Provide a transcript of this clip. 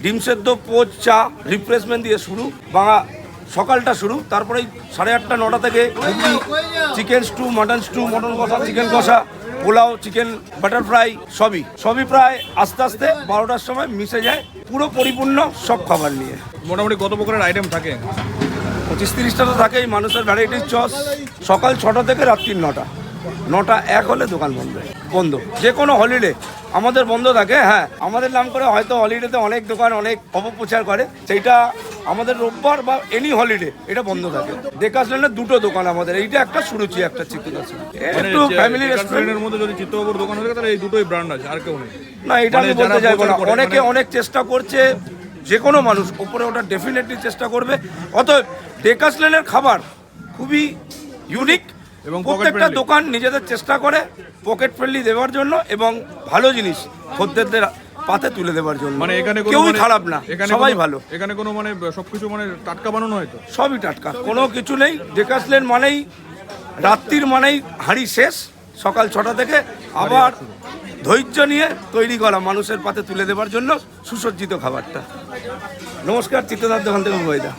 ডিম সেদ্ধ, পোচ, চা, রিফ্রেশমেন্ট দিয়ে শুরু, সকালটা শুরু। তারপরে 8:30 9টা থেকে ghugni, chicken stew, mutton stew, mutton kosha, chicken kosha, pulao, chicken butter fry, সবই প্রায় আস্তে আস্তে 12টার সময় মিশে যায়, পুরো পরিপূর্ণ সব খাবার নিয়ে। মোটামুটি কত প্রকারের আইটেম থাকে? 25-30টা তো থাকেই। মানুষের ভ্যারাইটিস চস। সকাল 6টা থেকে রাত্রি 9টা। 9টা 1 হলে দোকান বন্ধ। যে কোনো হলিডে আমাদের বন্ধ থাকে। হ্যাঁ, আমাদের নাম করে হয়তো হলিডেতে অনেক দোকান অনেক অপপ্রচার করে, সেইটা আমাদের রোববার বা এনি হলিডে এটা বন্ধ থাকে। ডেকাসল্যান্ডের 2টো দোকান আমাদের, এইটা একটা সুরুচি, একটা চিত্তদাস। একটু ফ্যামিলি রেস্টুরেন্টের মধ্যে যদি চিত্তবাবুর দোকান থাকে তাহলে এই দুটোই ব্র্যান্ড আছে, আর কেউ নেই? না, এটা আমি বলতে চাইবো না। অনেকে অনেক চেষ্টা করছে, যে কোনো মানুষ ওপরে ওটা ডেফিনেটলি চেষ্টা করবে। অতএব ডেকাসল্যান্ডের খাবার খুবই ইউনিক এবং প্রত্যেকটা দোকান নিজেদের চেষ্টা করে পকেট ফ্রেন্ডলি দেওয়ার জন্য এবং ভালো জিনিস খদ্দেরদের পাতে তুলে দেওয়ার জন্য। মানে এখানে কেউই খারাপ না, সবাই ভালো। এখানে কোনো মানে সবকিছু মানে টাটকা বানানো হয় তো? সবই টাটকা, কোনো কিছু নেই। ডেকাসল্যান্ড মানেই রাত্রির মানেই হাঁড়ি শেষ, সকাল 6টা থেকে আবার ধৈর্য নিয়ে তৈরি করা মানুষের পাতে তুলে দেওয়ার জন্য সুসজ্জিত খাবারটা। নমস্কার, চিত্তদার দোকান থেকে বইদা।